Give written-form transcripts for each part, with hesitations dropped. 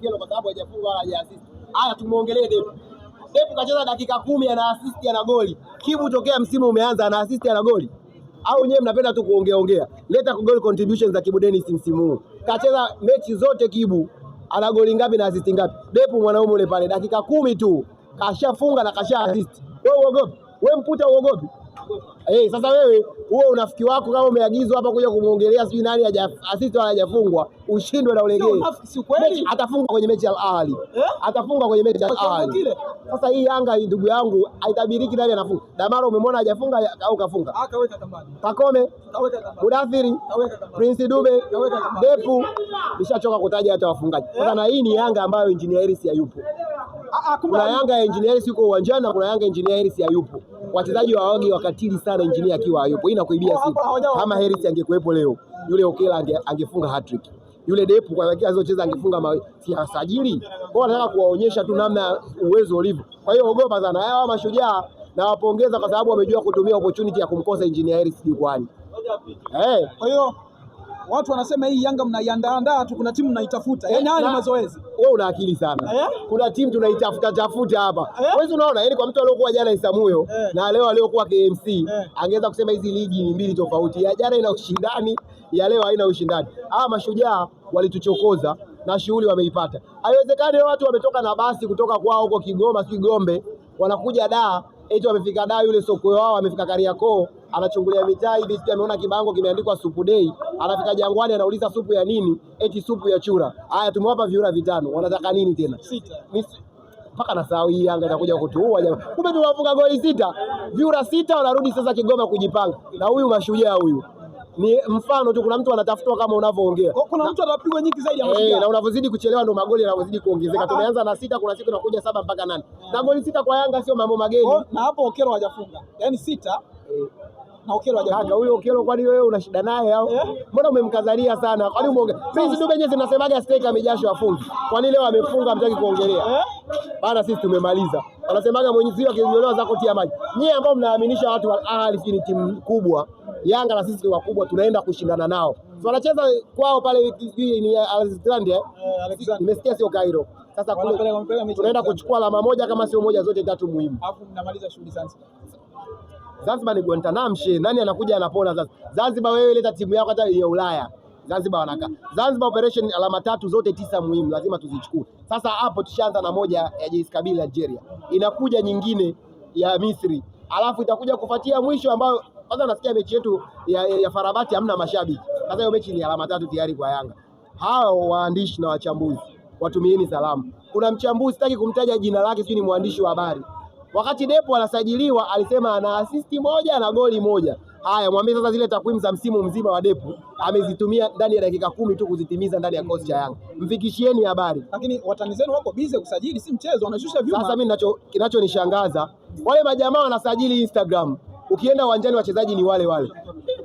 kwa sababu hajafunga wala hajaassist. Haya, tumuongelee Depu. Depu kacheza dakika 10 ana assist ana goli. Kibu tokea msimu umeanza ana assist ana goli. Au nyewe mnapenda tu kuongea. Leta goal contributions za Kibu Denis msimu huu. Kacheza mechi zote Kibu ana goli ngapi na assist ngapi? Depu mwanaume ule pale dakika 10 tu kashafunga na kasha assist. Wewe uogopi? Wewe mputa uogopi? Sasa wewe huo unafiki wako kama umeagizwa hapa kuja kumuongelea sijui nani assist wala hajafungwa, ushindwe na ulegee. Si kweli atafunga kwenye mechi ya Al Ahly. Atafunga kwenye mechi ya Al Ahly. Sasa hii Yanga ndugu yangu haitabiriki nani anafunga. Damaro umemwona hajafunga au kafunga? Kaweka kambani. Pakome, Mudathiri, Prince Dube, Depu, nishachoka kutaja hata wafungaji. Sasa na hii ni Yanga ambayo Engineer Hersi hayupo. Kuna Yanga ya Engineer Hersi yuko uwanjani na kuna Yanga Engineer Hersi hayupo. Wachezaji wa wagi wakatili sana Engineer akiwa hayupo. Hii inakuibia sifa. Kama Hersi angekuepo leo, yule Okela angefunga hat-trick. Yule Depu kwa dakika alizocheza angefunga sajili. Kwa nataka kuwaonyesha tu namna uwezo ulivyo. Kwa hiyo ogopa sana. Hawa Mashujaa na wapongeza kwa sababu wamejua kutumia opportunity ya kumkosa Engineer Hersi jukwani. Kwa hiyo watu wanasema hii Yanga mnaiandaa tu, kuna timu mnaitafuta. Yaani haya ni mazoezi. Wewe una akili sana. Kuna timu tunaitafuta hapa. Wewe unaona, yaani kwa mtu aliyokuwa jana Isamuyo na leo aliyokuwa KMC, angeweza kusema hizi ligi ni mbili tofauti. Ya jana ina ushindani, ya leo haina ushindani. Hawa Mashujaa walituchokoza na shughuli wameipata. Haiwezekani watu wametoka na basi kutoka kwao huko Kigoma, Gombe, wanakuja Dar, eti wamefika Dar, yule soko wao amefika Kariakoo, anachungulia mitaa hivi, sikia ameona kibango kimeandikwa Supu Day, anafika Jangwani anauliza supu ya nini? Eti supu ya chura. Haya, tumewapa viura 5, wanataka nini tena? 6. Mpaka na saa hii Yanga itakuja kutuua jamaa. Kumbe tunafunga goli 6, viura 6, wanarudi sasa Kigoma kujipanga. Na huyu Mashujaa huyu ni mfano tu, kuna mtu anatafutwa kama unavyoongea. Kuna mtu atapigwa nyingi zaidi ya Mashujaa. Na unavyozidi kuchelewa ndo magoli yanazidi kuongezeka. Tumeanza na 6, kuna siku inakuja 7 mpaka 8. Na goli 6 kwa Yanga sio mambo mageni. Na hapo Okelo hajafunga. Yaani 6 na Okelo hajafunga. Huyo Okelo kwani wewe una shida naye au? Mbona umemkazalia sana? Kwani umeongea? Prince Dube yenyewe zinasemaga striker amejasho afungi. Kwani leo amefunga mtaki kuongelea? Bana sisi tumemaliza. Wanasemaga Mwenyezi Mungu akinyolewa zako tia maji. Nyie ambao mnaaminisha watu wa Al Ahly ni timu kubwa, Yanga na sisi ni wakubwa, tunaenda kushindana nao. So wanacheza kwao pale ni Alexandria. Nimesikia sio Cairo. Sasa kule tunaenda kuchukua alama moja kama sio moja, zote 3 muhimu. Alafu mnamaliza shughuli sana. Zanzibar ni Guantanamo she. Nani anakuja anapona sasa? Zanzibar wewe leta timu yako hata ya Ulaya. Zanzibar wanaka. Zanzibar operation alama 3 zote 9 muhimu lazima tuzichukue. Sasa hapo tushaanza na moja ya JS Kabylie Algeria. Inakuja nyingine ya Misri. Alafu itakuja kufuatia mwisho ambayo kwanza nasikia mechi yetu ya Farabati hamna mashabiki. Sasa hiyo mechi ni alama 3 tayari kwa Yanga. Hao waandishi na wachambuzi watumieni salamu. Kuna mchambuzi sitaki kumtaja jina lake, sio ni mwandishi wa habari. Wakati Depu anasajiliwa alisema ana assist 1 na goli 1. Haya, mwambie sasa zile takwimu za msimu mzima wa Depu amezitumia ndani ya dakika 10 tu kuzitimiza ndani ya kosi cha Yanga. Mfikishieni habari. Lakini watani zenu wako busy kusajili, si mchezo, wanashusha vyuma. Sasa mimi kinachonishangaza wale majamaa wanasajili Instagram. Ukienda uwanjani wachezaji ni wale wale.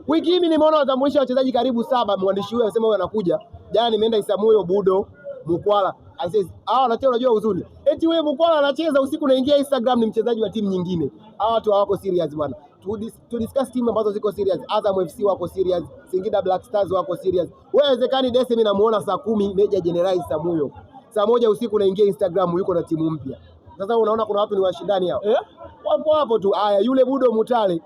Wiki hii nimeona watambulisha wachezaji karibu 7, mwandishi huyo anasema huyo anakuja. Jana nimeenda Isamuyo, Budo, Mukwala. I says, unacheza unajua uzuri. Eti wewe Mukwala anacheza usiku naingia Instagram ni mchezaji wa timu nyingine. Hawa watu hawako serious bwana. To discuss timu ambazo ziko serious. Azam FC wako serious, Singida Black Stars wako serious. Wewe wezekani Dese mimi namuona saa 10 Meja General Isamuyo. Saa 1 usiku naingia Instagram yuko na timu mpya. Sasa unaona kuna watu ni washindani hao. Wapo hapo tu. Haya, yule Budo Mutale.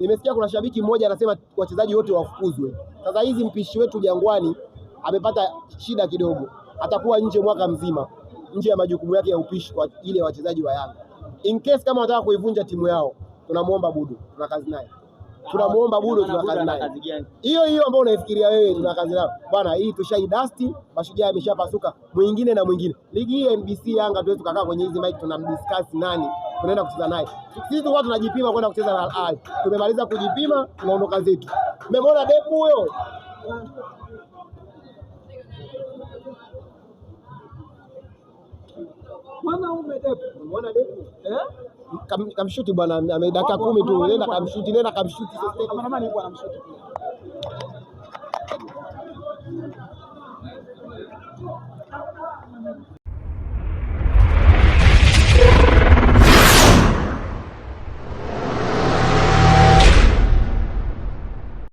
Nimesikia kuna shabiki mmoja anasema wachezaji wote wafukuzwe. Sasa hizi mpishi wetu Jangwani amepata shida kidogo. Atakuwa nje mwaka mzima, nje ya majukumu yake ya upishi kwa ile wachezaji wa Yanga. In case kama wanataka kuivunja timu yao, tunamuomba Budo, tuna kazi naye. Tunamuomba Budo, tuna kazi naye. Hiyo ambayo unaifikiria wewe tuna kazi nayo. Bwana, hii tushaidasti, Mashujaa ameshapasuka, mwingine na mwingine. Ligi hii ya NBC Yanga tuweze tukakaa kwenye hizi mic tunamdiscuss nani tunaenda kucheza naye. Sisi tulikuwa tunajipima kwenda kucheza na Al Ahly. Tumemaliza kujipima, tunaondoka zetu. Umemwona Depu huyo? Umeona Depu? Kamshuti bwana, dakika 10 tu, nenda kamshuti, nenda kamshuti. Kama mama ni bwana mshuti.